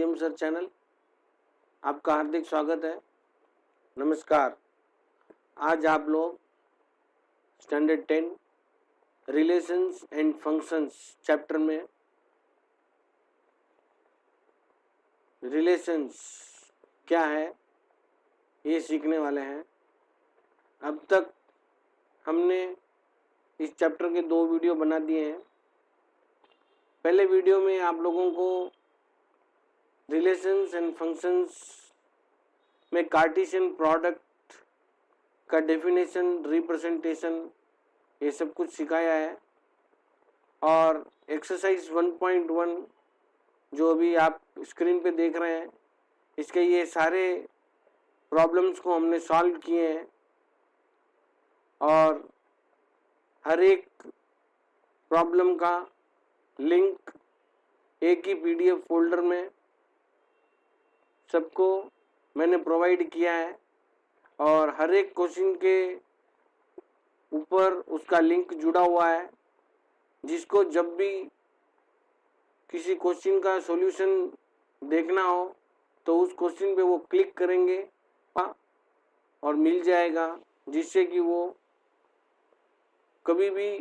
Hariom sir channel, आपका हार्दिक स्वागत है। नमस्कार। आज आप लोग standard 10 relations and functions chapter में रिलेशंस क्या है ये सीखने वाले हैं। अब तक हमने इस चैप्टर के 2 वीडियो बना दिए हैं। पहले वीडियो में आप लोगों को रिलेशंस एंड फंक्शंस में कार्टेशियन प्रोडक्ट का डेफिनेशन, रिप्रेजेंटेशन, ये सब कुछ सिखाया है। और एक्सरसाइज 1.1 जो अभी आप स्क्रीन पे देख रहे हैं, इसके ये सारे प्रॉब्लम्स को हमने सॉल्व किए हैं और हर एक प्रॉब्लम का लिंक एक ही पीडीएफ फोल्डर में सबको मैंने प्रोवाइड किया है और हर एक क्वेश्चन के ऊपर उसका लिंक जुड़ा हुआ है, जिसको जब भी किसी क्वेश्चन का सॉल्यूशन देखना हो तो उस क्वेश्चन पे वो क्लिक करेंगे और मिल जाएगा, जिससे कि वो कभी भी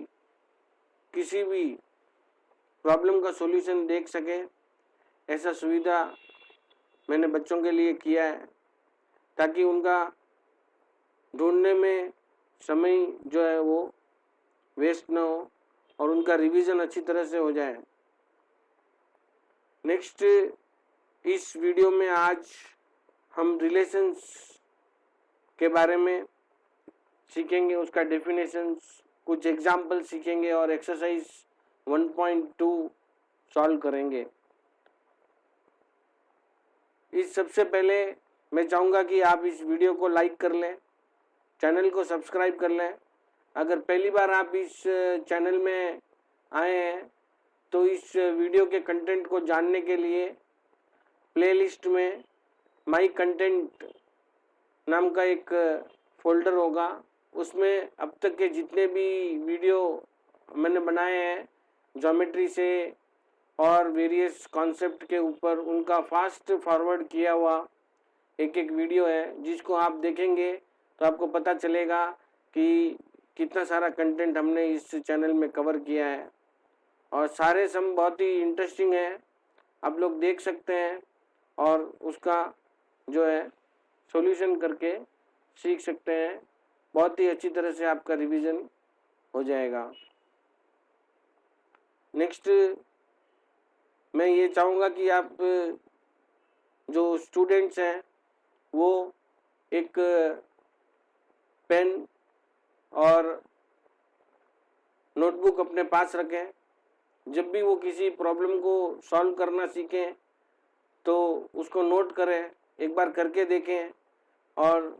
किसी भी प्रॉब्लम का सॉल्यूशन देख सके। ऐसा सुविधा मैंने बच्चों के लिए किया है ताकि उनका ढूंढने में समय जो है वो वेस्ट ना हो और उनका रिवीजन अच्छी तरह से हो जाए। नेक्स्ट, इस वीडियो में आज हम रिलेशंस के बारे में सीखेंगे, उसका डेफिनेशंस, कुछ एग्जाम्पल सीखेंगे और एक्सरसाइज 1.2 सॉल्व करेंगे। इस सबसे पहले मैं चाहूँगा कि आप इस वीडियो को लाइक कर लें, चैनल को सब्सक्राइब कर लें। अगर पहली बार आप इस चैनल में आए हैं तो इस वीडियो के कंटेंट को जानने के लिए प्लेलिस्ट में माई कंटेंट नाम का एक फोल्डर होगा, उसमें अब तक के जितने भी वीडियो मैंने बनाए हैं ज्योमेट्री से और वेरियस कॉन्सेप्ट के ऊपर, उनका फास्ट फॉरवर्ड किया हुआ एक एक वीडियो है, जिसको आप देखेंगे तो आपको पता चलेगा कि कितना सारा कंटेंट हमने इस चैनल में कवर किया है और सारे सम बहुत ही इंटरेस्टिंग है, आप लोग देख सकते हैं और उसका जो है सॉल्यूशन करके सीख सकते हैं। बहुत ही अच्छी तरह से आपका रिवीजन हो जाएगा। नेक्स्ट, मैं ये चाहूँगा कि आप जो स्टूडेंट्स हैं वो एक पेन और नोटबुक अपने पास रखें। जब भी वो किसी प्रॉब्लम को सॉल्व करना सीखें तो उसको नोट करें, एक बार करके देखें और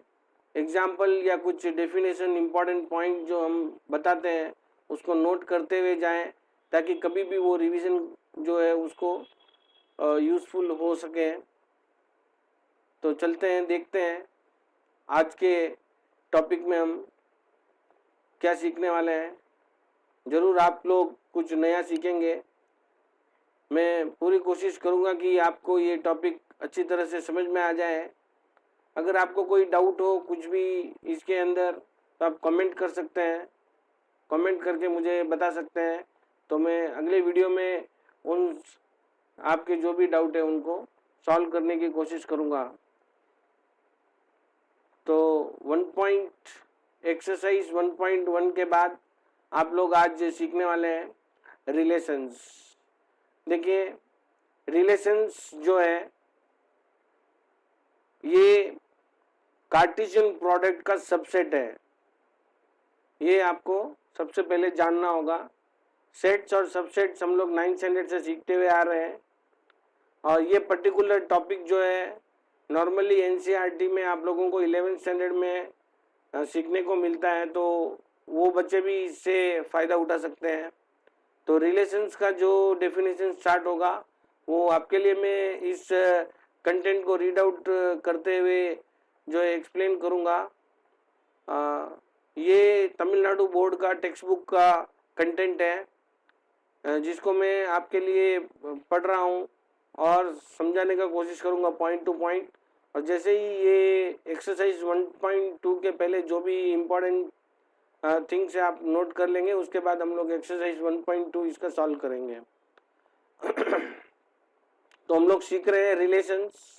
एग्जाम्पल या कुछ डेफिनेशन, इम्पॉर्टेंट पॉइंट जो हम बताते हैं उसको नोट करते हुए जाएं, ताकि कभी भी वो रिवीजन जो है उसको यूज़फुल हो सके। तो चलते हैं, देखते हैं आज के टॉपिक में हम क्या सीखने वाले हैं। ज़रूर आप लोग कुछ नया सीखेंगे। मैं पूरी कोशिश करूंगा कि आपको ये टॉपिक अच्छी तरह से समझ में आ जाए। अगर आपको कोई डाउट हो कुछ भी इसके अंदर तो आप कमेंट कर सकते हैं, कमेंट करके मुझे बता सकते हैं, तो मैं अगले वीडियो में उन आपके जो भी डाउट है उनको सॉल्व करने की कोशिश करूंगा। तो एक्सरसाइज 1.1 के बाद आप लोग आज सीखने वाले हैं रिलेशंस। देखिए, रिलेशंस जो है ये कार्टेशियन प्रोडक्ट का सबसेट है। ये आपको सबसे पहले जानना होगा। सेट्स और सबसेट्स हम लोग 9th स्टैंडर्ड से सीखते हुए आ रहे हैं और ये पर्टिकुलर टॉपिक जो है नॉर्मली एनसीईआरटी में आप लोगों को 11th स्टैंडर्ड में सीखने को मिलता है, तो वो बच्चे भी इससे फ़ायदा उठा सकते हैं। तो रिलेशंस का जो डेफिनेशन स्टार्ट होगा वो आपके लिए मैं इस कंटेंट को रीड आउट करते हुए जो है एक्सप्लेन करूँगा। ये तमिलनाडु बोर्ड का टेक्स्ट बुक का कंटेंट है जिसको मैं आपके लिए पढ़ रहा हूँ और समझाने का कोशिश करूँगा पॉइंट टू पॉइंट। और जैसे ही ये एक्सरसाइज 1.2 के पहले जो भी इम्पोर्टेंट थिंग्स है आप नोट कर लेंगे, उसके बाद हम लोग एक्सरसाइज 1.2 इसका सॉल्व करेंगे। तो हम लोग सीख रहे हैं relations.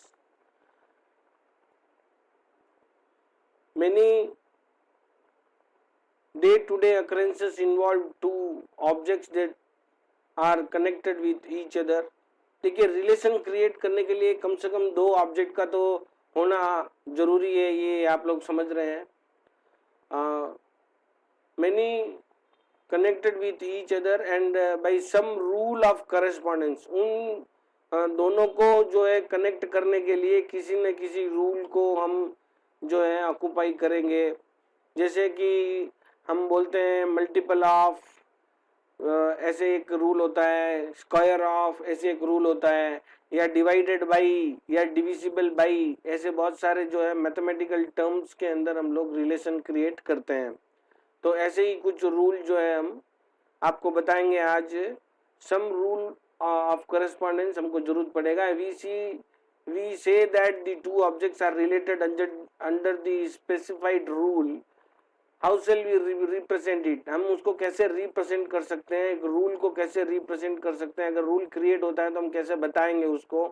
Many day to day occurrences involve two objects that are connected with each other। देखिए रिलेशन क्रिएट करने के लिए कम से कम 2 ऑब्जेक्ट का तो होना जरूरी है, ये आप लोग समझ रहे हैं। Many connected with each other and by some rule of correspondence. उन दोनों को जो है कनेक्ट करने के लिए किसी न किसी रूल को हम जो है ऑक्युपाई करेंगे। जैसे कि हम बोलते हैं मल्टीपल ऑफ, ऐसे एक रूल होता है, स्क्वायर ऑफ ऐसे एक रूल होता है, या डिवाइडेड बाई या डिविजिबल बाई, ऐसे बहुत सारे जो है मैथमेटिकल टर्म्स के अंदर हम लोग रिलेशन क्रिएट करते हैं। तो ऐसे ही कुछ रूल जो है हम आपको बताएंगे आज। सम रूल ऑफ करस्पॉन्डेंस हमको जरूरत पड़ेगा। We say that the two objects are related under the specified rule. How shall we represent it, हम उसको कैसे रिप्रेजेंट कर सकते हैं, एक रूल को कैसे रिप्रेजेंट कर सकते हैं। अगर रूल क्रिएट होता है तो हम कैसे बताएंगे उसको।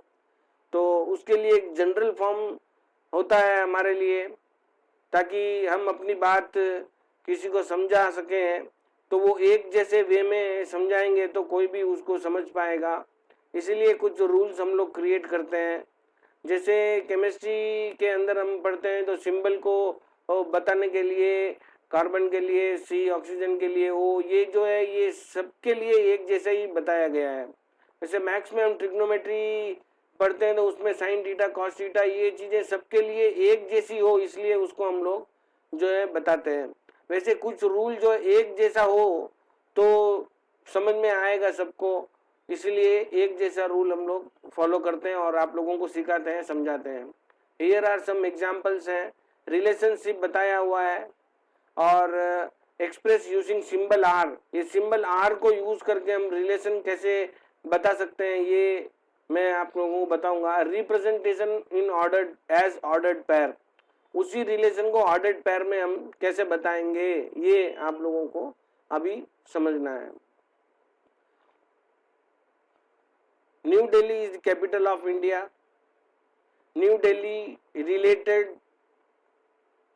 तो उसके लिए एक जनरल फॉर्म होता है हमारे लिए, ताकि हम अपनी बात किसी को समझा सकें। तो वो एक जैसे वे में समझाएंगे तो कोई भी उसको समझ पाएगा। इसीलिए कुछ रूल्स हम लोग क्रिएट करते हैं। जैसे केमिस्ट्री के अंदर हम पढ़ते हैं तो सिंबल को बताने के लिए, कार्बन के लिए सी, ऑक्सीजन के लिए ओ, ये जो है ये सबके लिए एक जैसा ही बताया गया है। जैसे मैथ्स में हम ट्रिग्नोमेट्री पढ़ते हैं तो उसमें साइन थीटा कॉस थीटा ये चीजें सबके लिए एक जैसी हो, इसलिए उसको हम लोग जो है बताते हैं। वैसे कुछ रूल जो एक जैसा हो तो समझ में आएगा सबको, इसलिए एक जैसा रूल हम लोग फॉलो करते हैं और आप लोगों को सिखाते हैं, समझाते हैं। हियर आर सम एग्जांपल्स हैं। रिलेशनशिप बताया हुआ है और एक्सप्रेस यूजिंग सिंबल आर। ये सिंबल आर को यूज करके हम रिलेशन कैसे बता सकते हैं ये मैं आप लोगों को बताऊंगा। Representation in ordered as ordered pair, उसी रिलेशन को ऑर्डर्ड पेयर में हम कैसे बताएंगे ये आप लोगों को अभी समझना है। New Delhi is the capital of India. New Delhi related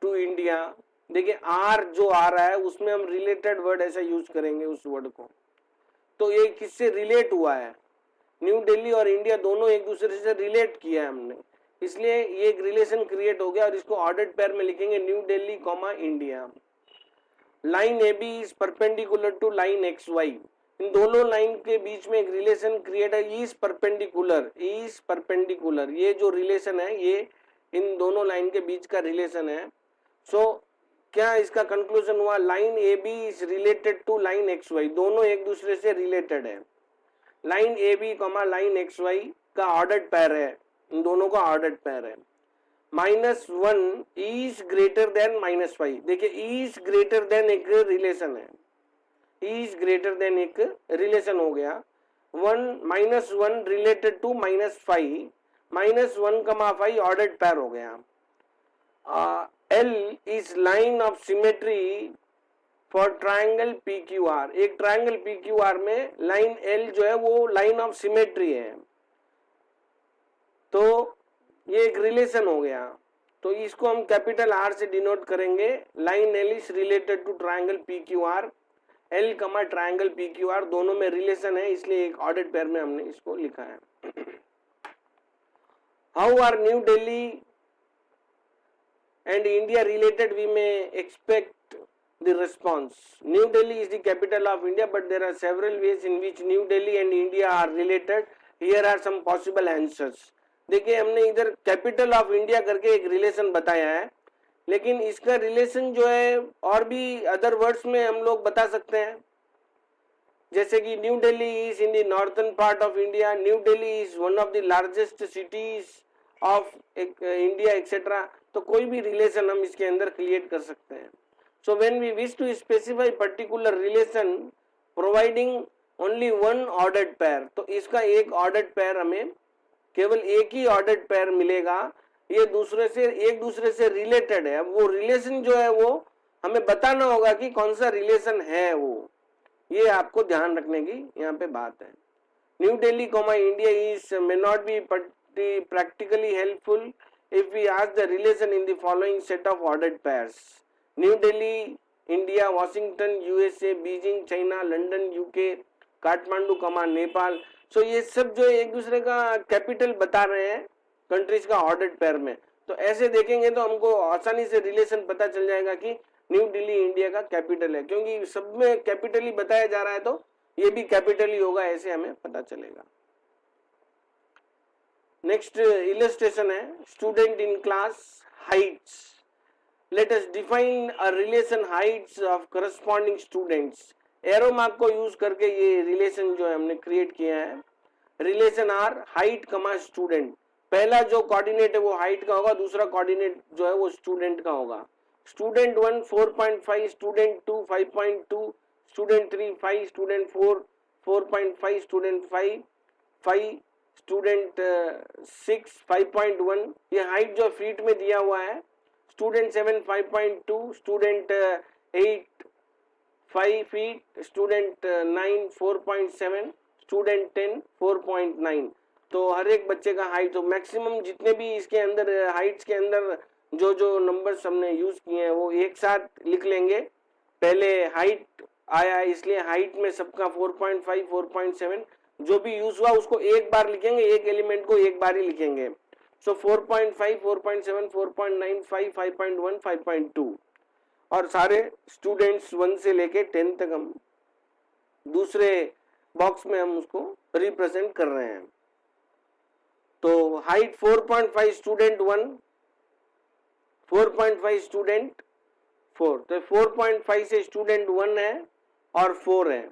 to India. देखिए आर जो आ रहा है उसमें हम रिलेटेड वर्ड ऐसा यूज करेंगे उस वर्ड को। तो ये किससे रिलेट हुआ है, न्यू दिल्ली और इंडिया दोनों एक दूसरे से रिलेट किया है हमने, इसलिए ये एक रिलेशन क्रिएट हो गया और इसको ऑर्डर्ड पेयर में लिखेंगे New Delhi comma India. Line A B is perpendicular to line X Y. इन दोनों लाइन के बीच में एक रिलेशन क्रिएट है, इज परपेंडिकुलर, ये जो रिलेशन है ये इन दोनों लाइन के बीच का रिलेशन है। सो क्या इसका कंक्लूजन हुआ, line A B is related to line X Y, दोनों एक दूसरे से रिलेटेड है। Line A B comma line X Y का ऑर्डर्ड पेयर है, इन दोनों का ऑर्डर्ड पेयर है। -1 इज ग्रेटर देन -5। देखिए इज ग्रेटर देन एक रिलेशन है, इज ग्रेटर देन एक रिलेशन हो गया। -1 रिलेटेड टू -5, -1, 5 ऑर्डर्ड पेयर हो गया। L is line of symmetry for triangle PQR। एक ट्राइंगल PQR में लाइन L जो है वो लाइन ऑफ सिमेट्री है, तो ये एक रिलेशन हो गया। तो इसको हम कैपिटल R से डिनोट करेंगे। Line L is related to triangle PQR। L comma triangle PQR दोनों में रिलेशन है, इसलिए एक ऑर्डर्ड पेयर में हमने इसको लिखा है। How are new Delhi and India related, we may expect the response. New Delhi is the capital of India, but there are several ways in which New Delhi and India are related. Here are some possible answers. देखिए हमने इधर capital of India करके एक relation बताया है, लेकिन इसका relation जो है और भी अदर वर्ड्स में हम लोग बता सकते हैं। जैसे कि new Delhi is in the northern part of India, new Delhi is one of the largest cities of India etcetera. तो कोई भी रिलेशन हम इसके अंदर क्रिएट कर सकते हैं। So when we wish to specify particular relation providing only one ordered pair, तो इसका एक ऑर्डर्ड पेयर हमें केवल एक ही ऑर्डर्ड पेयर मिलेगा, ये एक दूसरे से रिलेटेड है। अब वो रिलेशन जो है वो हमें बताना होगा कि कौन सा रिलेशन है वो, ये आपको ध्यान रखने की यहाँ पे बात है। New Delhi comma India is may not be practically helpful if we ask the relation in the following set of ordered pairs: New Delhi, India, Washington, USA, Beijing, China, London, UK, Kathmandu कमा नेपाल। सो ये सब जो एक दूसरे का कैपिटल बता रहे हैं कंट्रीज का ऑर्डर्ड पेयर में, तो ऐसे देखेंगे तो हमको आसानी से रिलेशन पता चल जाएगा कि न्यू दिल्ली इंडिया का कैपिटल है, क्योंकि सब में कैपिटल ही बताया जा रहा है तो ये भी कैपिटल ही होगा, ऐसे हमें पता चलेगा। नेक्स्ट इलस्ट्रेशन है student in class Heights. Late us define a relation Heights of corresponding students. Arrow mark को यूज करके ये रिलेशन जो है हमने क्रिएट किया है। रिलेशन आर हाइट कमा स्टूडेंट। पहला जो कोऑर्डिनेट है वो हाइट का होगा, दूसरा कोऑर्डिनेट जो है वो स्टूडेंट का होगा। Student 1 4.5, student 2 5.2, student 3 5, student 4 4.5, student 5 5, student 6 5.1। ये हाइट जो फीट में दिया हुआ है। Student 7 5.2, student 8 5 feet, student 9 4.7, student 10 4.9। तो हर एक बच्चे का हाइट, तो मैक्सिमम जितने भी इसके अंदर हाइट्स के अंदर जो जो नंबर्स हमने यूज किए हैं वो एक साथ लिख लेंगे। पहले हाइट आया इसलिए हाइट में सबका 4.5 4.7 जो भी यूज हुआ उसको एक बार लिखेंगे, एक एलिमेंट को एक बार ही लिखेंगे। सो 4.5 4.7 4.9 5 5.1 5.2 और सारे स्टूडेंट्स 1 से लेके 10 तक हम दूसरे बॉक्स में हम उसको रिप्रेजेंट कर रहे हैं। तो हाइट 4.5 स्टूडेंट 1, 4.5 स्टूडेंट 4, तो 4.5 से स्टूडेंट 1 है और 4 है।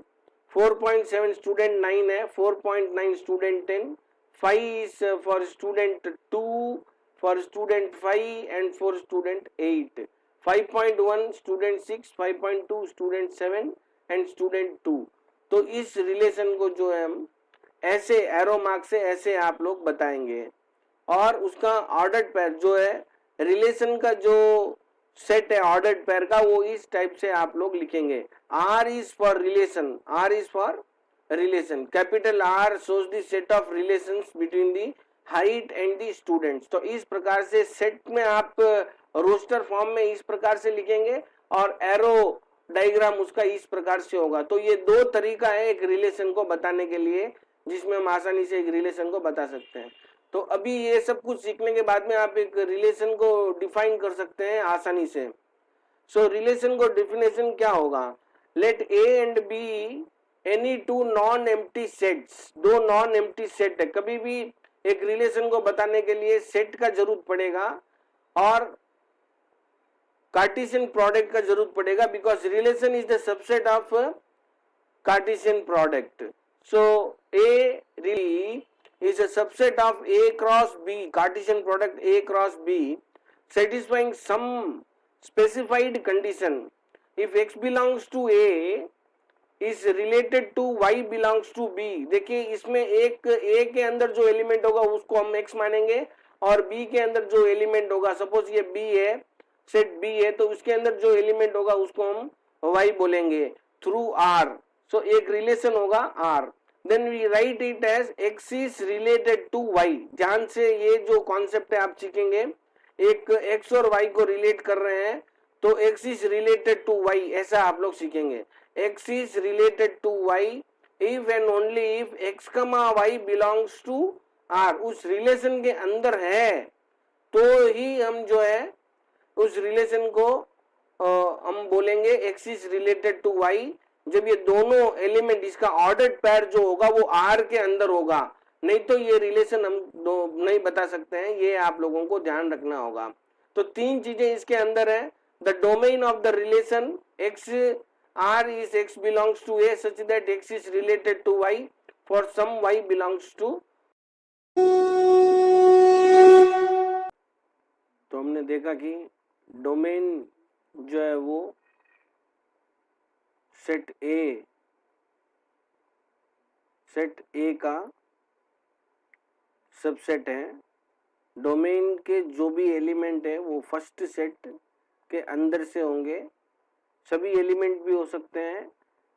4.7 स्टूडेंट 9 है, 4.9 student 10, 5 is for student 2, for student 5 and for student 8, 5.1 student 6, 5.2 student 7 and student 2। तो इस रिलेशन को जो है हम ऐसे एरो मार्क से ऐसे आप लोग बताएंगे और उसका ऑर्डर्ड पेयर जो है रिलेशन का जो सेट है ऑर्डर्ड पेयर का वो इस टाइप से आप लोग लिखेंगे। R is for relation, R is for relation, capital R shows the set of relations between the height and the students. तो इस प्रकार से सेट में आप रोस्टर फॉर्म में इस प्रकार से लिखेंगे और एरो डायग्राम उसका इस प्रकार से होगा। तो ये दो तरीका है एक रिलेशन को बताने के लिए जिसमें हम आसानी से एक रिलेशन को बता सकते हैं। तो अभी ये सब कुछ सीखने के बाद में आप एक रिलेशन को डिफाइन कर सकते हैं आसानी से। सो रिलेशन को डिफिनेशन क्या होगा? Let A and B any two non empty sets, दो नॉन एम्प्टी सेट है। कभी भी एक रिलेशन को बताने के लिए सेट का जरूरत पड़ेगा और कार्टेशियन प्रोडक्ट का जरूरत पड़ेगा because relation is the subset of Cartesian product. So A really is a subset of A cross B, Cartesian product A cross B, satisfying some specified condition. If X belongs to A is related to Y belongs to B। देखिए इसमें एक A के अंदर जो element होगा उसको हम X मानेंगे और B के अंदर जो एलिमेंट होगा, सपोज ये B है, सेट B है, तो उसके अंदर जो एलिमेंट होगा उसको हम Y बोलेंगे थ्रू R। सो एक रिलेशन होगा R। Then we write it as X is related to Y। ध्यान से ये जो कॉन्सेप्ट है आप सीखेंगे, एक X और Y को रिलेट कर रहे हैं तो X is related to Y ऐसा आप लोग सीखेंगे। X is related to Y if and only if X, Y belongs to R। उस रिलेशन के अंदर है तो ही हम जो है उस रिलेशन को हम बोलेंगे X is related to Y। जब ये दोनों एलिमेंट इसका ऑर्डर्ड पेयर जो होगा वो आर के अंदर होगा, नहीं तो ये रिलेशन हम नहीं बता सकते हैं, ये आप लोगों को ध्यान रखना होगा। तो तीन चीजें इसके अंदर है। The domain of the relation x R is x belongs to A such that x is related to y for some y belongs to. तो हमने देखा कि डोमेन जो है वो सेट ए का सबसेट हैं। डोमेन के जो भी एलिमेंट है वो फर्स्ट सेट के अंदर से होंगे। सभी एलिमेंट भी हो सकते हैं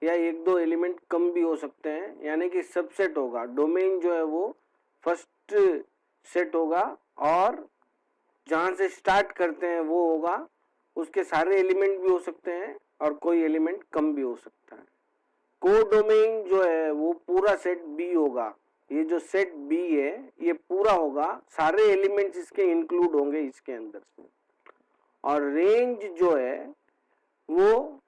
या एक दो एलिमेंट कम भी हो सकते हैं, यानी कि सबसेट होगा। डोमेन जो है वो फर्स्ट सेट होगा और जहाँ से स्टार्ट करते हैं वो होगा। उसके सारे एलिमेंट भी हो सकते हैं और कोई एलिमेंट कम भी हो सकता है। कोडोमेन जो है वो पूरा सेट बी होगा। ये जो सेट बी है ये पूरा होगा, सारे एलिमेंट्स इसके इंक्लूड होंगे इसके अंदर से। और रेंज जो है वो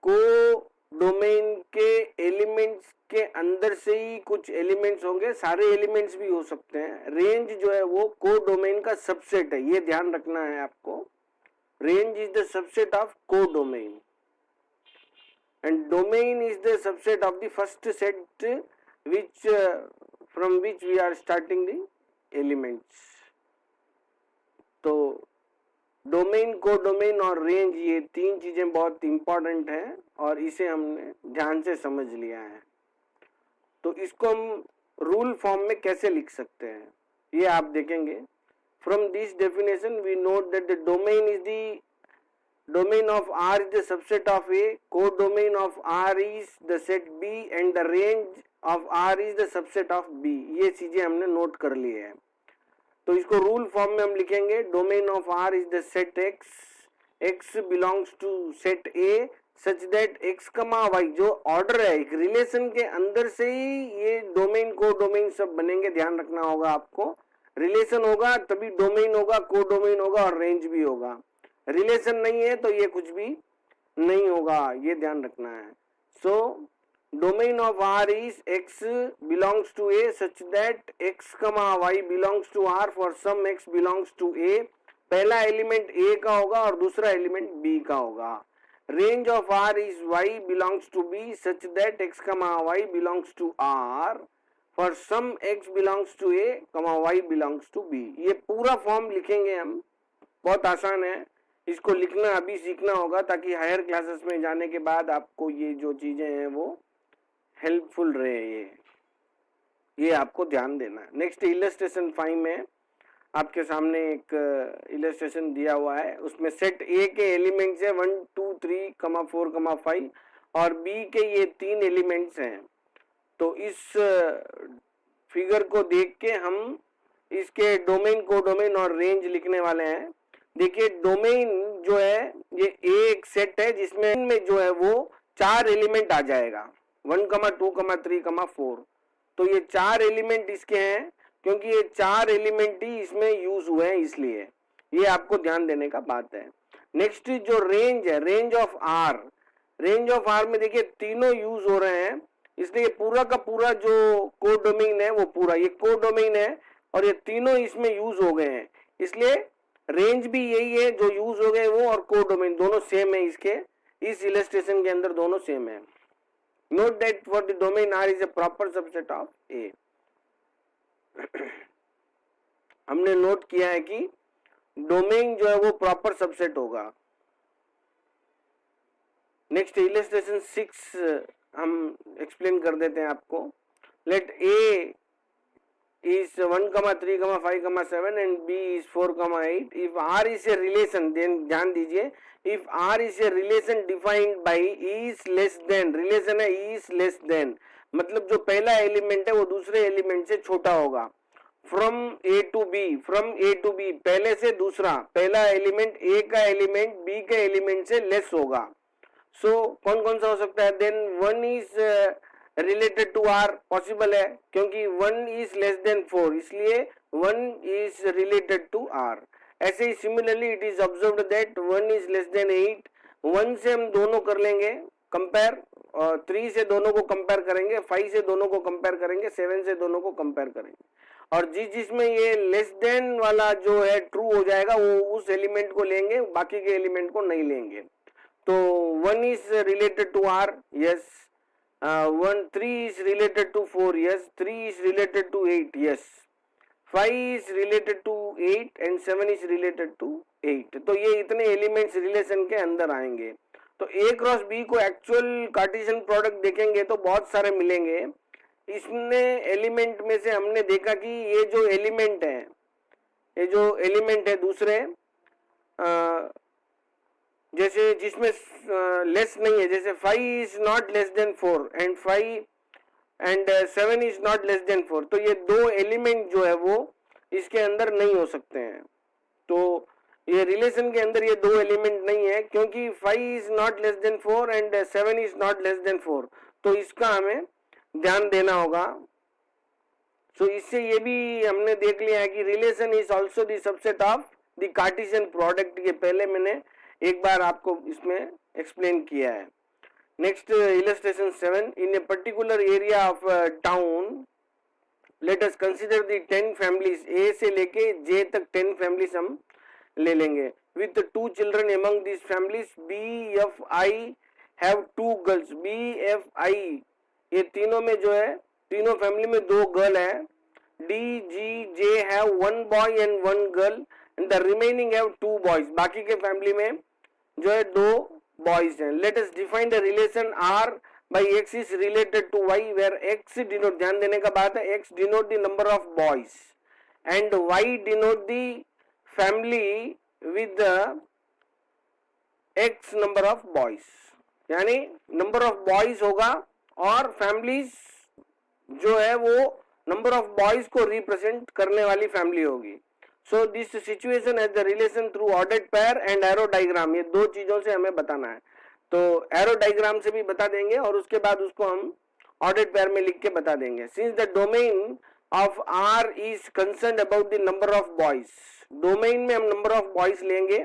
कोडोमेन के एलिमेंट्स के अंदर से ही कुछ एलिमेंट्स होंगे, सारे एलिमेंट्स भी हो सकते हैं। रेंज जो है वो कोडोमेन का सबसेट है, ये ध्यान रखना है आपको। Range is the subset of codomain and domain is the subset of the first set which from which we are starting the elements। तो डोमेन, कोडोमेन और रेंज, ये तीन चीजें बहुत इंपॉर्टेंट हैं और इसे हमने ध्यान से समझ लिया है। तो इसको हम रूल फॉर्म में कैसे लिख सकते हैं ये आप देखेंगे। From this definition we note that the domain is the domain of R is the subset of A, codomain of R is the set B and the range of R is the subset of B। ये चीजें हमने note कर ली है। तो इसको rule form में हम लिखेंगे, domain of R is the set X, X belongs to set A such that X, Y जो ऑर्डर है एक रिलेशन के अंदर से ही ये डोमेन कोडोमेन सब बनेंगे। ध्यान रखना होगा आपको, रिलेशन होगा तभी डोमेन होगा, कोडोमेन होगा और रेंज भी होगा। रिलेशन नहीं है तो ये कुछ भी नहीं होगा, ये ध्यान रखना है। So domain of R is x belongs to A such that x comma y belongs to R for some x belongs to A. पहला एलिमेंट ए का होगा और दूसरा एलिमेंट बी का होगा। Range of R is y belongs to B such that x comma y belongs to R for some x belongs to A comma y belongs to B. ये पूरा form लिखेंगे हम, बहुत आसान है। इसको लिखना अभी सीखना होगा ताकि हायर क्लासेस में जाने के बाद आपको ये जो चीजें हैं वो हेल्पफुल रहे। ये आपको ध्यान देना है। नेक्स्ट इलस्ट्रेशन 5 में आपके सामने एक इलस्ट्रेशन दिया हुआ है, उसमें सेट ए के एलिमेंट्स है 1 2 3 4 5 और बी के ये 3 एलिमेंट्स हैं। तो इस फिगर को देख के हम इसके डोमेन, कोडोमेन और रेंज लिखने वाले हैं। देखिए डोमेन जो है ये एक सेट है जिसमें जो है वो 4 एलिमेंट आ जाएगा 1, 2, 3, 4। तो ये 4 एलिमेंट इसके हैं क्योंकि ये 4 एलिमेंट ही इसमें यूज हुए हैं, इसलिए ये आपको ध्यान देने का बात है। नेक्स्ट जो रेंज है, range of R, range of R में देखिए तीनों यूज हो रहे हैं, इसलिए पूरा का पूरा जो कोडोमेन है वो पूरा ये कोडोमेन है और ये तीनों इसमें यूज हो गए हैं, इसलिए रेंज भी यही है जो यूज हो गए वो, और कोडोमेन दोनों सेम है इसके, इस इलस्ट्रेशन के अंदर दोनों सेम है। Note that for the domain R is a proper subset of A. हमने नोट किया है कि डोमेन जो है वो प्रॉपर सबसेट होगा। नेक्स्ट इलस्ट्रेशन 6 हम एक्सप्लेन कर देते हैं आपको। Let A is 1, 3, 5, 7 and B is 4, 8। If R is a relation, then ध्यान दीजिए, if R is a relation defined by is less than, relation है is less than, मतलब जो पहला एलिमेंट है वो दूसरे एलिमेंट से छोटा होगा। From A to B, from A to B, पहले से दूसरा, पहला एलिमेंट A का एलिमेंट B के एलिमेंट से लेस होगा। So कौन कौन सा हो सकता है? Then 1 is related to R possible है क्योंकि 1 इज लेस देन 4, इसलिए 1 इज रिलेटेड टू आर। ऐसे ही similarly it is observed that 1 is less than 8। 1 से हम दोनों कर लेंगे कंपेयर, और 3 से दोनों को कंपेयर करेंगे, 5 से दोनों को कंपेयर करेंगे, 7 से दोनों को कंपेयर करेंगे, और जिसमें ये लेस देन वाला जो है ट्रू हो जाएगा वो उस एलिमेंट को लेंगे, बाकी के एलिमेंट को नहीं लेंगे। तो 1 is related to R, yes. 3 is related to 4, yes. 3 is related to 8, yes. 5 is related to 8 and 7 is related to 8। तो ये इतने एलिमेंट्स रिलेशन के अंदर आएंगे। तो A क्रॉस B को एक्चुअल कार्टेशियन प्रोडक्ट देखेंगे तो बहुत सारे मिलेंगे। इसने एलिमेंट में से हमने देखा कि ये जो एलिमेंट है, ये जो एलिमेंट है दूसरे जैसे जिसमें लेस नहीं है, जैसे 5 is not less than 4 and 7 is not less than 4, तो ये दो एलिमेंट जो है वो इसके अंदर नहीं हो सकते हैं। तो ये रिलेशन के अंदर ये दो एलिमेंट नहीं है, क्योंकि 5 is not less than 4 and 7 is not less than 4, तो इसका हमें ध्यान देना होगा। सो इससे ये भी हमने देख लिया है कि relation is also the subset of the Cartesian product, ये पहले मैंने एक बार आपको इसमें एक्सप्लेन किया है। Next illustration 7, in a particular area of town let us consider the 10 families, A से लेके जे तक 10 फैमिलीज हम ले लेंगे। With 2 children among this families, B F I have 2 girls, B F I ये तीनों में जो है, तीनों फैमिली में 2 गर्ल है। D G J have 1 boy and 1 girl and the remaining have 2 boys, बाकी के फैमिली में जो है 2 बॉयज हैं। Let us define the relation R by x is related to y, where x denote, ध्यान देने का बात है, x denote the number of boys and y denote the family with the x number of boys, यानी number of boys होगा और families जो है वो नंबर ऑफ बॉयज को रिप्रेजेंट करने वाली फैमिली होगी। So this situation as the relation through ordered pair and arrow diagram, ये दो चीजों से हमें बताना है। तो एरो डायग्राम से भी बता देंगे और उसके बाद उसको हम ऑर्डर्ड पेयर में लिख के बता देंगे। Since the domain of R is concern about the number of boys, domain में हम नंबर ऑफ बॉयज लेंगे,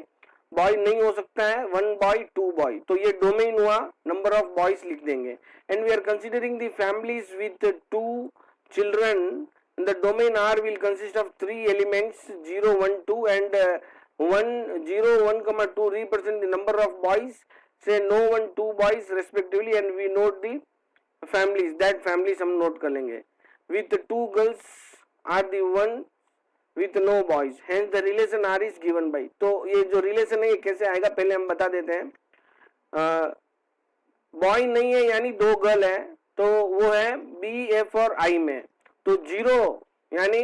बॉय नहीं हो सकता है, 1 बॉय 2 बॉय, तो ये डोमेन हुआ, नंबर ऑफ बॉयज लिख देंगे। And we are considering the families with 2 children, the domain R will consist of 3 elements 0 1 2 and 1 0 1 2 represent the number of boys, say no 1 2 boys respectively, and we note the families, that families हम note कर लेंगे। with 2 girls are the one with no boys, hence the relation R is given by, तो ये जो relation है ये कैसे आएगा पहले हम बता देते हैं। बॉय नहीं है यानी 2 गर्ल है, तो वो है बी एफ और आई में, तो 0 यानी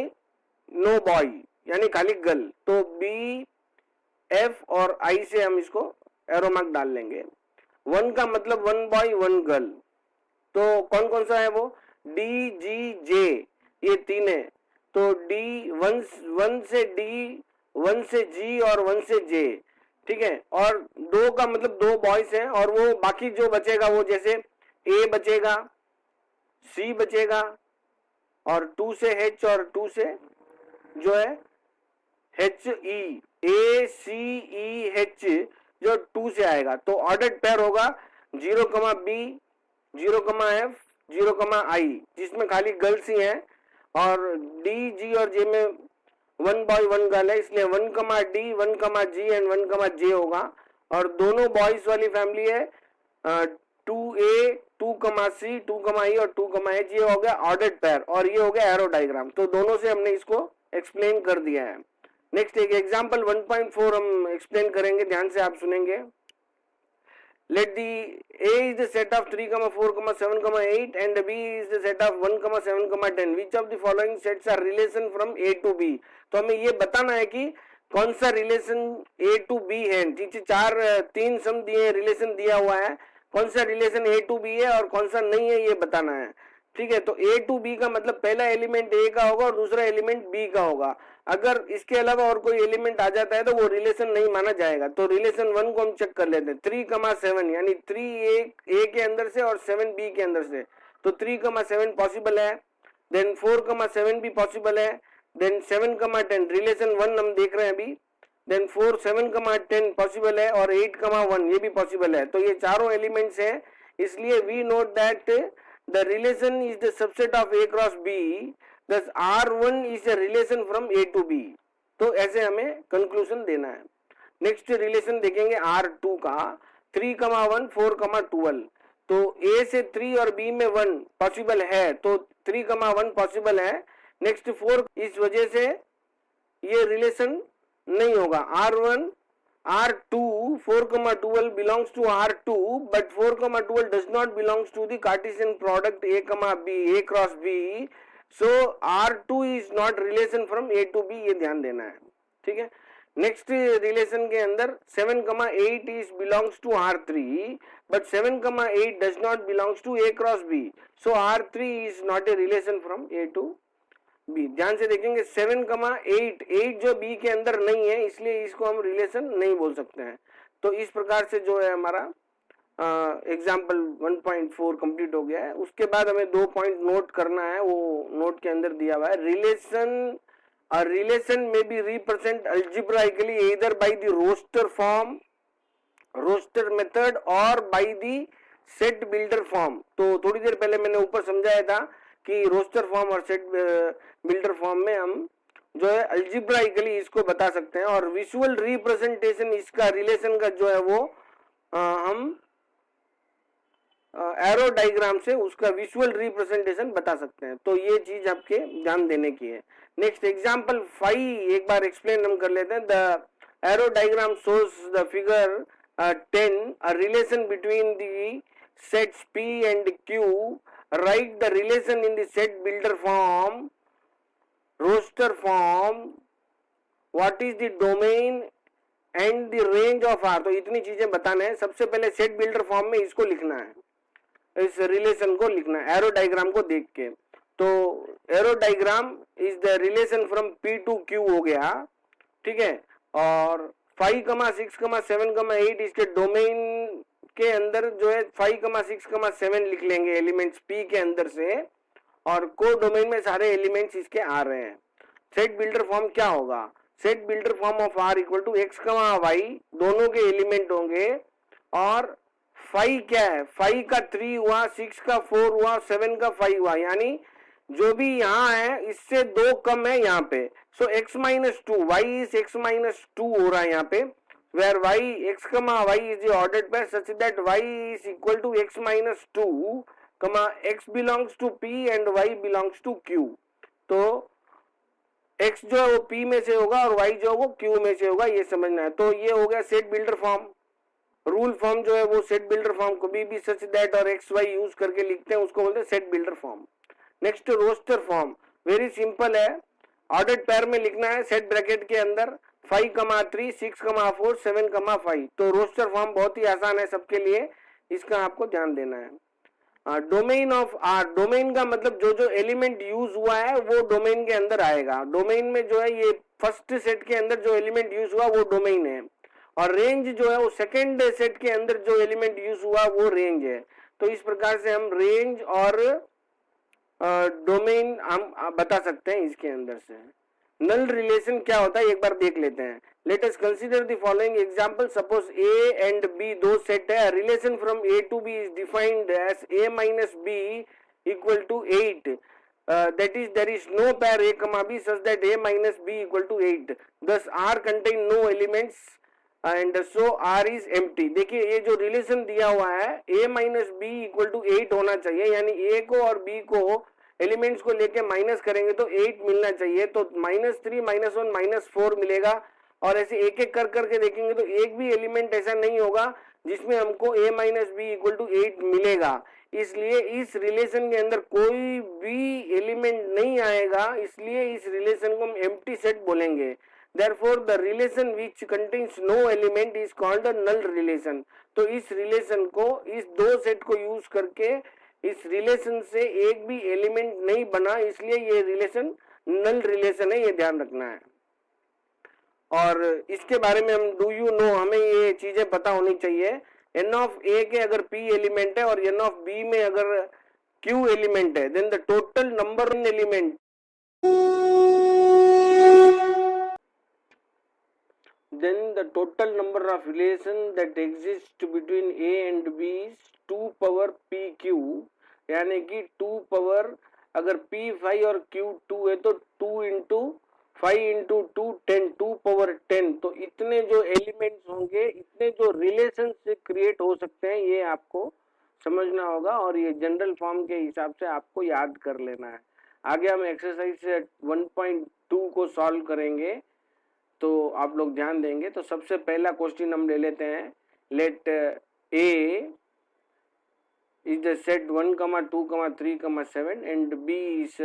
नो बॉय यानी खाली गर्ल, तो बी एफ और आई से हम इसको एरो मार्क डाल लेंगे। 1 का मतलब 1 बॉय 1 गर्ल, तो कौन कौन सा है वो, डी जी जे ये 3 है, तो डी 1 से डी, 1 से जी और 1 से जे, ठीक है। और 2 का मतलब 2 बॉयज हैं और वो बाकी जो बचेगा वो जैसे ए बचेगा, सी बचेगा और 2 से एच और 2 से जो है एच ई, ए सी ई एच जो 2 से आएगा, तो ऑर्डर्ड पेयर होगा 0, बी 0, एफ 0, आई, जिसमें खाली गर्ल्स ही हैं, और डी जी और जे में 1 बॉय 1 गर्ल है, इसलिए 1, डी 1, जी एंड 1, जे होगा। और दोनों बॉयज वाली फैमिली है 2A 2, C 2, E और 2, H, ये हो गया ऑर्डर्ड पेयर और ये हो गया एरो डायग्राम, तो दोनों से हमने इसको एक्सप्लेन कर दिया है। नेक्स्ट एक एग्जांपल 1.4 हम एक्सप्लेन करेंगे, ध्यान से आप सुनेंगे। Let the A is the set of 3, 4, 7, 8 and B is the set of 1, 7, 10. Which of the following sets are relation from A to B? तो हमें ये बताना है कि कौन सा रिलेशन A to B है। 3 सम दिए, रिलेशन दिया हुआ है, कौन सा रिलेशन A to B है और कौन सा नहीं है ये बताना है, ठीक है। तो A to B का मतलब पहला एलिमेंट A का होगा और दूसरा एलिमेंट B का होगा। अगर इसके अलावा और कोई एलिमेंट आ जाता है तो वो रिलेशन नहीं माना जाएगा। तो रिलेशन 1 को हम चेक कर लेते हैं, 3, 7 यानी 3 A के अंदर से और 7 B के अंदर से, तो 3, 7 पॉसिबल है, देन 4, 7 भी पॉसिबल है, देन 7, 10 रिलेशन 1 हम देख रहे हैं अभी, देन 4, 7, 10 पॉसिबल है और 8, 1 ये भी पॉसिबल है। तो ये चारों एलिमेंट्स हैं, इसलिए we note that the relation is the subset of A cross B, thus R1 is a relation from A to B। तो ऐसे हमें कंक्लूजन देना है। नेक्स्ट रिलेशन देखेंगे R2 का, 3, 1, 4, 12, तो A से 3 और B में 1 पॉसिबल है, तो 3, 1 पॉसिबल है। नेक्स्ट 4, इस वजह से ये रिलेशन नहीं होगा, R1 R2 4,12 belongs to R2, but 4,12 does not belongs to the Cartesian product A, B, A cross B. So R2 is not relation from A to B, ये ध्यान देना है, ठीक है। नेक्स्ट रिलेशन के अंदर 7,8 is belongs to R3, but 7,8 does not belongs to A cross B. So R3 is not a relation from A to B. ध्यान से देखेंगे 7,8 8 जो बी के अंदर नहीं है, इसलिए इसको हम रिलेशन नहीं बोल सकते हैं। तो इस प्रकार से जो है हमारा एग्जाम्पल 1.4 कंप्लीट हो गया है। उसके बाद हमें 2 पॉइंट नोट करना है, वो नोट के अंदर दिया हुआ है। रिलेशन में be represent algebraically either by the roster method और by the set builder form. तो थोड़ी देर पहले मैंने ऊपर समझाया था कि रोस्टर फॉर्म और सेट बिल्डर फॉर्म में हम जो है अल्जेब्राइकली इसको बता सकते हैं, और विजुअल रिप्रेजेंटेशन इसका रिलेशन का जो है वो हम एरो डायग्राम से उसका विजुअल रिप्रेजेंटेशन बता सकते हैं। तो ये चीज आपके ध्यान देने की है। नेक्स्ट एग्जांपल 5 एक बार एक्सप्लेन हम कर लेते हैं। The arrow diagram shows the figure 10 a relation between the sets P and Q. Write the relation in the set builder form, roster form. What is the domain and the range of R? तो इतनी चीजें बताना है। सबसे पहले set builder form में इसको लिखना है, इस रिलेशन को लिखना है एरो डायग्राम को देख के। तो arrow diagram is the relation from P to Q हो गया, ठीक है। और 5, 6, 7, 8 इसके डोमेन के अंदर जो है 5, 6, 7 लिख लेंगे एलिमेंट्स P के अंदर से, और को डोमेन में सारे एलिमेंट्स इसके आ रहे हैं। सेट बिल्डर फॉर्म क्या होगा? Set builder form of R equal to x, y दोनों के एलिमेंट होंगे, और 5 क्या है? 5 का 3 हुआ, 6 का 4 हुआ, 7 का 5 हुआ, यानी जो भी यहाँ है इससे 2 कम है यहाँ पे। सो x minus 2, y is x minus 2 हो रहा है यहाँ पे, where y x y is the ordered pair such that y is equal to x minus 2, x belongs to P and y belongs to Q। तो x जो है वो P में से होगा और y जो है वो Q में से होगा, ये समझना है। तो ये हो गया set builder form. Rule form जो है वो सेट बिल्डर फॉर्म को भी सच दैट और एक्स वाई यूज करके लिखते हैं, उसको बोलते हैं set builder form. Next roster form, very simple है, ऑर्डर्ड पेयर में लिखना है सेट ब्रैकेट के अंदर 5, 3, 6, 4, 7, 5। तो रोस्टर फॉर्म बहुत ही आसान है सबके लिए, इसका आपको ध्यान देना है। डोमेन ऑफ आर, डोमेन का मतलब जो जो एलिमेंट यूज हुआ है वो डोमेन के अंदर आएगा। डोमेन में जो है ये फर्स्ट सेट के अंदर जो एलिमेंट यूज हुआ वो डोमेन है, और रेंज जो है वो सेकेंड सेट के अंदर जो एलिमेंट यूज हुआ वो रेंज है। तो इस प्रकार से हम रेंज और डोमेन हम बता सकते हैं इसके अंदर से। नल रिलेशन क्या होता है एक बार देख लेते हैं। Let us consider the following example. Suppose A and B दो सेट है, relation from A to B is defined as A minus B equal to 8. That is, there is no pair A, B such that A minus B equal to 8. Thus R contain no elements and so R is empty. देखिए ये जो relation दिया हुआ है A minus B equal to 8 होना चाहिए, यानी A को और B को एलिमेंट्स को लेके माइनस करेंगे तो 8 मिलना चाहिए। तो -3, -1, -4 मिलेगा, और ऐसे एक एक कर करके देखेंगे तो एक भी एलिमेंट ऐसा नहीं होगा जिसमें हमको A minus B equal to 8 मिलेगा। इसलिए इस रिलेशन के अंदर कोई भी एलिमेंट नहीं आएगा, इसलिए इस रिलेशन को हम एम्प्टी सेट बोलेंगे। Therefore, the relation which contains no element is called a null relation. तो इस रिलेशन को, इस दो सेट को यूज करके इस रिलेशन से एक भी एलिमेंट नहीं बना, इसलिए ये रिलेशन नल रिलेशन है, ये ध्यान रखना है। और इसके बारे में हम डू यू नो, हमें ये चीजें पता होनी चाहिए। n ऑफ A के अगर P एलिमेंट है और n ऑफ B में अगर Q एलिमेंट है, then the total number of element then the total number of relation that exist between A and B is 2 power PQ, यानी कि 2 power, अगर P5 और Q2 है तो 2 into 5 into 2 10, 2 power 10। तो इतने जो एलिमेंट्स होंगे, इतने जो रिलेशन से क्रिएट हो सकते हैं, ये आपको समझना होगा, और ये जनरल फॉर्म के हिसाब से आपको याद कर लेना है। आगे हम एक्सरसाइज 1.2 को सॉल्व करेंगे। तो आप लोग ध्यान देंगे। तो सबसे पहला क्वेश्चन हम ले लेते हैं। Let A is the set 1, 2, 3, 7 and B is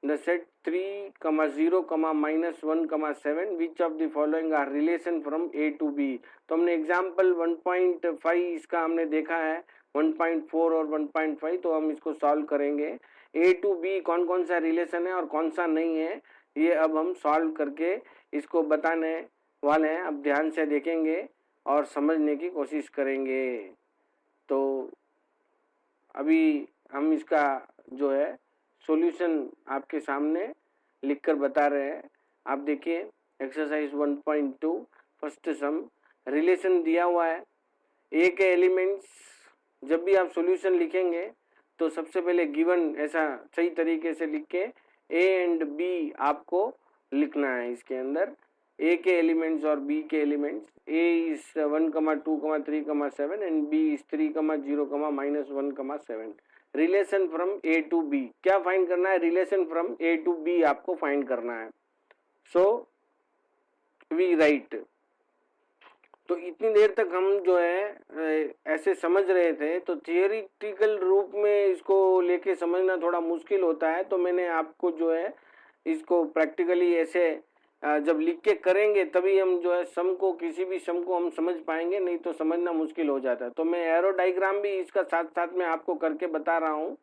the set 3, 0, -1, 7 which of the following are relation from A to B। तो हमने एग्जाम्पल 1.5 इसका हमने देखा है, 1.4 और 1.5, तो हम इसको सॉल्व करेंगे। A to B कौन कौन सा रिलेशन है और कौन सा नहीं है, ये अब हम सॉल्व करके इसको बताने वाले हैं। अब ध्यान से देखेंगे और समझने की कोशिश करेंगे। तो अभी हम इसका जो है सॉल्यूशन आपके सामने लिखकर बता रहे हैं। आप देखिए एक्सरसाइज 1.2 फर्स्ट सम, रिलेशन दिया हुआ है। ए के एलिमेंट्स, जब भी आप सॉल्यूशन लिखेंगे तो सबसे पहले गिवन ऐसा सही तरीके से लिख के ए एंड बी आपको लिखना है। इसके अंदर ए के एलिमेंट्स और बी के elements, A is 1, 2, 3, 7 and B is 3, 0, -1, 7। Relation from A to B क्या फाइंड करना है? Relation from A to B आपको फाइंड करना है। So we write. तो इतनी देर तक हम जो है ऐसे समझ रहे थे, तो थियोरिटिकल रूप में इसको लेके समझना थोड़ा मुश्किल होता है। तो मैंने आपको जो है इसको प्रैक्टिकली ऐसे जब लिख के करेंगे तभी हम जो है सम को, किसी भी सम को हम समझ पाएंगे, नहीं तो समझना मुश्किल हो जाता है। तो मैं एरो डायग्राम भी इसका साथ साथ में आपको करके बता रहा हूँ,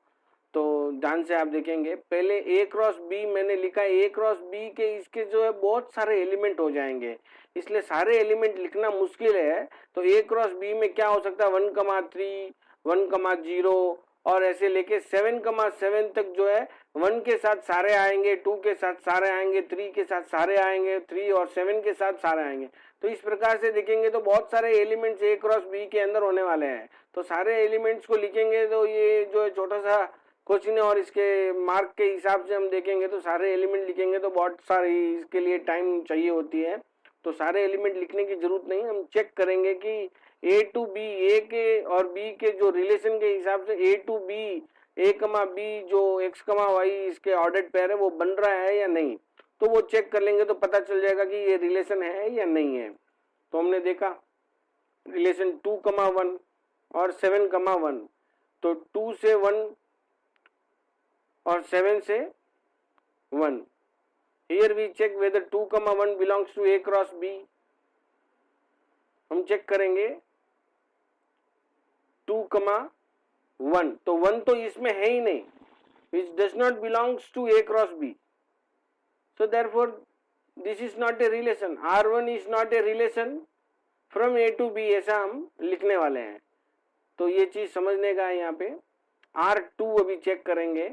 तो ध्यान से आप देखेंगे। पहले ए क्रॉस बी मैंने लिखा है, ए क्रॉस बी के इसके जो है बहुत सारे एलिमेंट हो जाएंगे, इसलिए सारे एलिमेंट लिखना मुश्किल है। तो ए क्रॉस बी में क्या हो सकता है? 1, 3, 1, 0 और ऐसे लेके 7, तक जो है 1 के साथ सारे आएंगे, 2 के साथ सारे आएंगे, 3 के साथ सारे आएंगे, 3 और 7 के साथ सारे आएंगे। तो इस प्रकार से देखेंगे तो बहुत सारे एलिमेंट्स ए क्रॉस बी के अंदर होने वाले हैं। तो सारे एलिमेंट्स को लिखेंगे तो ये जो है छोटा सा क्वेश्चन है, और इसके मार्क के हिसाब से हम देखेंगे तो सारे एलिमेंट लिखेंगे तो बहुत सारी इसके लिए टाइम चाहिए होती है। तो सारे एलिमेंट लिखने की जरूरत नहीं, हम चेक करेंगे कि ए टू बी, ए के और बी के जो रिलेशन के हिसाब से ए टू बी, ए कमा बी जो एक्स कमा वाई इसके ऑर्डर्ड पेयर है वो बन रहा है या नहीं, तो वो चेक कर लेंगे तो पता चल जाएगा कि ये रिलेशन है या नहीं है। तो हमने देखा रिलेशन 2, 1 और 7, 1, तो 2 से 1 और 7 से 1। Here we check whether 2, 1 belongs to A cross B। हम चेक करेंगे 2, 1, तो 1 तो इसमें है ही नहीं, which does not belongs to A cross B, so therefore this is not a relation। R1 is not a relation from A to B, ऐसा हम लिखने वाले हैं। तो ये चीज समझने का है यहाँ पे। R2 अभी चेक करेंगे।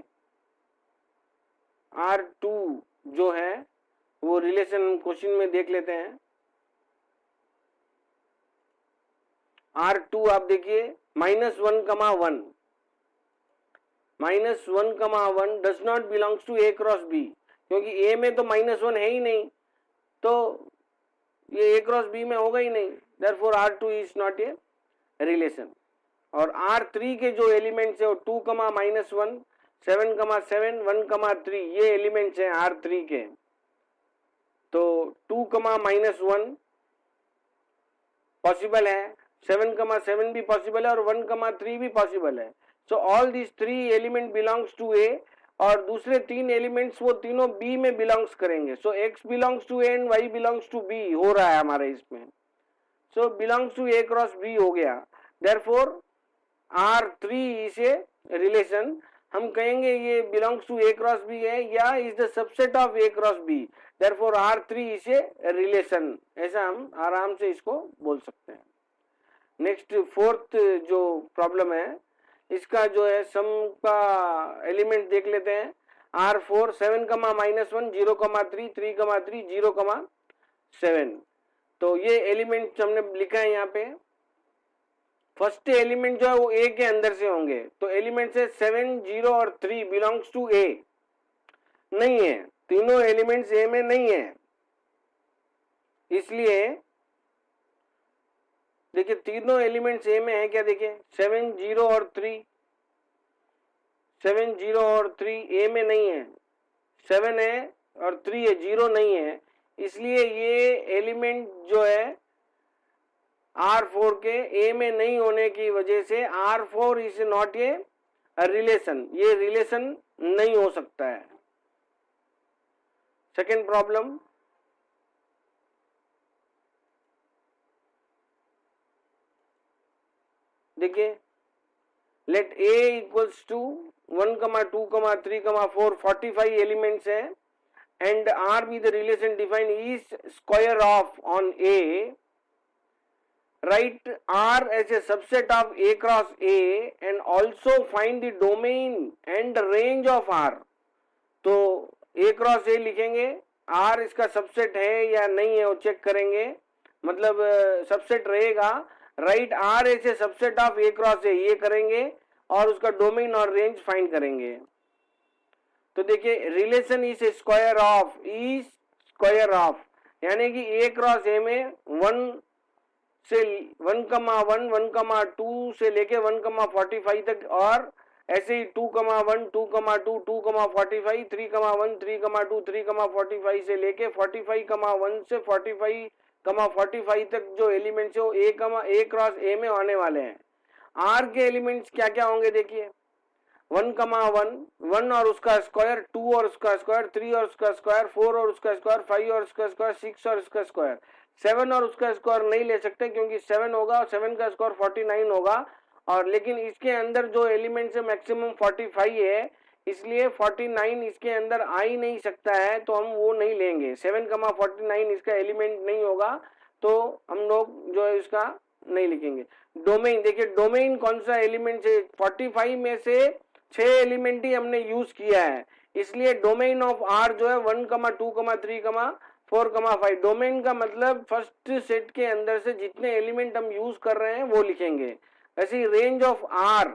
R2 जो है वो रिलेशन क्वेश्चन में देख लेते हैं। R2 आप देखिए -1, 1, -1, does not belongs to A cross B, क्योंकि ए में तो -1 है ही नहीं, तो ये ए क्रॉस बी में होगा ही नहीं। Therefore R2 is not a relation. और R3 के जो एलिमेंट्स है वो 2, -1, 7, 7, 1, 3 ये एलिमेंट्स हैं R3 के। तो 2, -1 पॉसिबल है, 7, 7 भी पॉसिबल है और 1, 3 भी पॉसिबल है। So all this 3 element belongs to A, और दूसरे 3 एलिमेंट्स वो तीनों बी में बिलोंग्स करेंगे। So x belongs to A and y belongs to B हो रहा है हमारे इसमें। So belongs to A cross B हो गया। Therefore R3 is a relation. हम कहेंगे ये belongs to A cross B है या is the subset of A cross B, therefore R3 is a relation. ऐसा हम आराम से इसको बोल सकते हैं। नेक्स्ट फोर्थ जो प्रॉब्लम है, इसका जो है सम का एलिमेंट देख लेते हैं। R4 7, -1, 0, 3, 3, 3, 0, 7। तो ये एलिमेंट हमने लिखा है यहाँ पे। फर्स्ट एलिमेंट जो है वो ए के अंदर से होंगे, तो एलिमेंट से 7, 0 और 3 बिलोंग्स टू ए नहीं है, तीनों एलिमेंट्स ए में नहीं है। इसलिए देखिए तीनों एलिमेंट्स ए में है क्या, देखिए 7, 0 और 3, 7, 0 और 3 ए में नहीं है, 7 है और 3 है, 0 नहीं है। इसलिए ये एलिमेंट जो है R4 के A में नहीं होने की वजह से R4 is not a relation, ये रिलेशन नहीं हो सकता है। सेकेंड प्रॉब्लम, देखिए, let A equals to 1, 2, 3, 4, 45 elements है and R be the relation defined is square of on A. Write R as a subset of A cross A and also find the domain and range of R. तो A cross A लिखेंगे, R इसका subset है या नहीं है वो check करेंगे, मतलब सबसेट रहेगा। Right R as a subset of A cross A, ये करेंगे और उसका डोमेन और रेंज फाइंड करेंगे। तो देखिए, रिलेशन इज स्क्वायर ऑफ, यानी कि A क्रॉस A में 1 से 1,1, 1,2 से लेके 1,45 तक, और ऐसे ही 2,1, 2,2, 2,45, 3,1, 3,2, 3,45 से लेके 45,1 से 45,45 तक जो एलिमेंट्स है वो A क्रॉस A में आने वाले हैं। R के एलिमेंट्स क्या क्या होंगे देखिए, 1,1 और उसका स्क्वायर, 2 और उसका स्क्वायर, 3 और उसका स्क्वायर, 4 और उसका स्क्वायर, 5 और उसका स्क्वायर, 6 और उसका स्क्वायर। 7 और उसका स्क्वायर नहीं ले सकते क्योंकि 7 होगा और 7 का स्क्वायर 49 होगा, और लेकिन इसके अंदर जो एलिमेंट्स है मैक्सिमम 45 है, इसलिए 49 इसके अंदर आ ही नहीं सकता है, तो हम वो नहीं लेंगे। 7,49 इसका एलिमेंट नहीं होगा, तो हम लोग जो है इसका नहीं लिखेंगे। डोमेन, देखिए डोमेन कौन सा एलिमेंट है, 45 में से 6 एलिमेंट ही हमने यूज किया है, इसलिए डोमेन ऑफ R जो है 1, 2, 3, 4, 5। डोमेन का मतलब फर्स्ट सेट के अंदर से जितने एलिमेंट हम यूज कर रहे हैं वो लिखेंगे। ऐसी रेंज ऑफ R,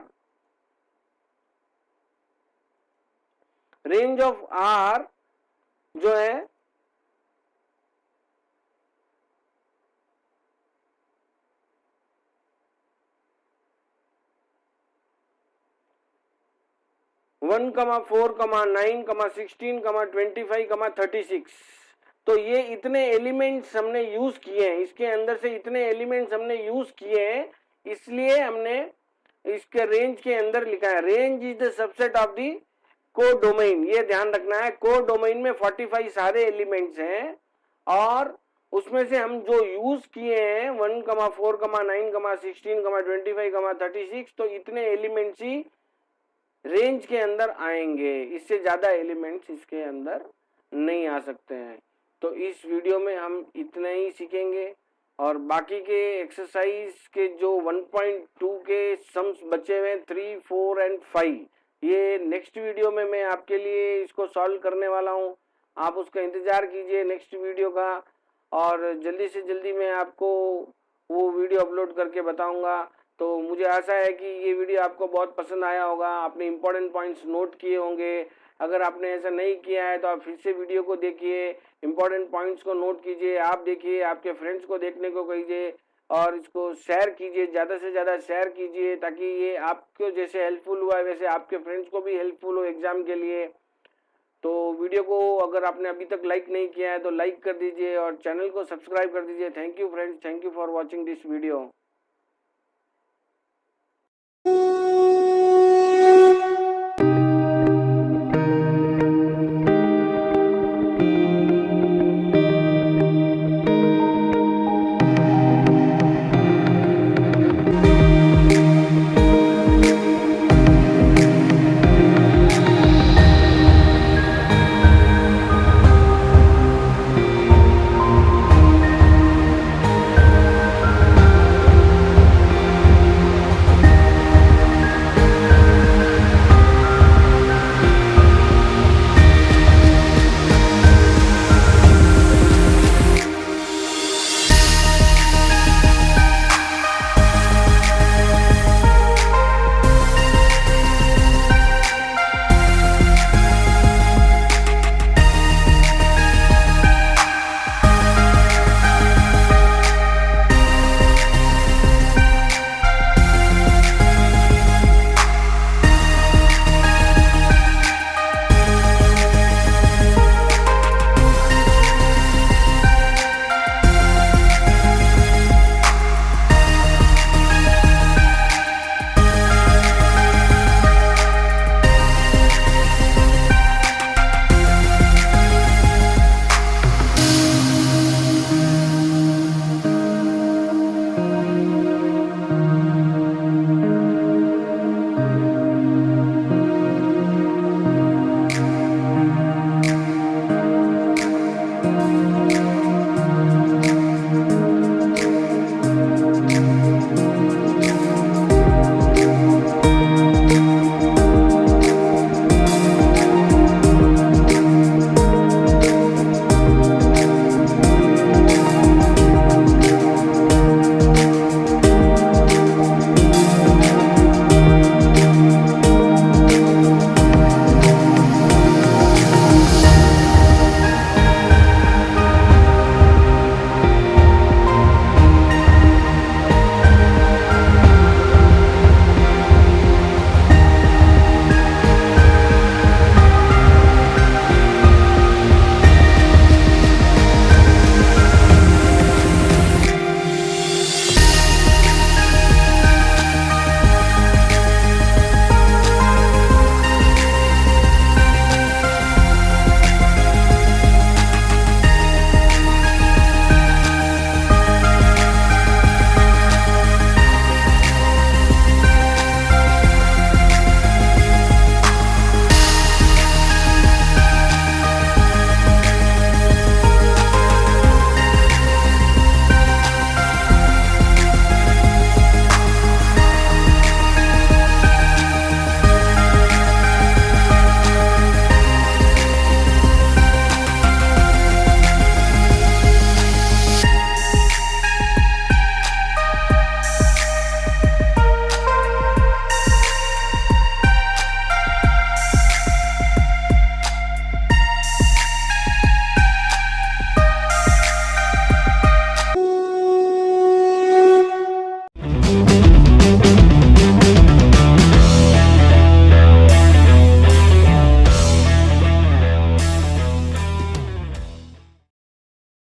जो है वन, 4, 9, 16, 25, 36। तो ये इतने एलिमेंट्स हमने यूज किए हैं, इसके अंदर से इतने एलिमेंट्स हमने यूज किए हैं, इसलिए हमने इसके रेंज के अंदर लिखा है। Range is the subset of the को डोमेन, ये ध्यान रखना है। को डोमेन में 45 सारे एलिमेंट्स हैं और उसमें से हम जो यूज किए हैं 1, 4, 9, 16, 25, 36, तो इतने एलिमेंट्स ही रेंज के अंदर आएंगे, इससे ज्यादा एलिमेंट्स इसके अंदर नहीं आ सकते हैं। तो इस वीडियो में हम इतना ही सीखेंगे, और बाकी के एक्सरसाइज के जो 1.2 के सम्स बचे हुए 3, 4 एंड 5, ये नेक्स्ट वीडियो में मैं आपके लिए इसको सॉल्व करने वाला हूँ। आप उसका इंतजार कीजिए नेक्स्ट वीडियो का, और जल्दी से जल्दी मैं आपको वो वीडियो अपलोड करके बताऊंगा। तो मुझे आशा है कि ये वीडियो आपको बहुत पसंद आया होगा, आपने इंपॉर्टेंट पॉइंट्स नोट किए होंगे। अगर आपने ऐसा नहीं किया है तो आप फिर से वीडियो को देखिए, इंपॉर्टेंट पॉइंट्स को नोट कीजिए, आप देखिए, आपके फ्रेंड्स को देखने को कहिए, और इसको शेयर कीजिए, ज़्यादा से ज़्यादा शेयर कीजिए, ताकि ये आपको जैसे हेल्पफुल हुआ है वैसे आपके फ्रेंड्स को भी हेल्पफुल हो एग्जाम के लिए। तो वीडियो को अगर आपने अभी तक लाइक नहीं किया है तो लाइक कर दीजिए और चैनल को सब्सक्राइब कर दीजिए। Thank you friends, thank you for watching this video.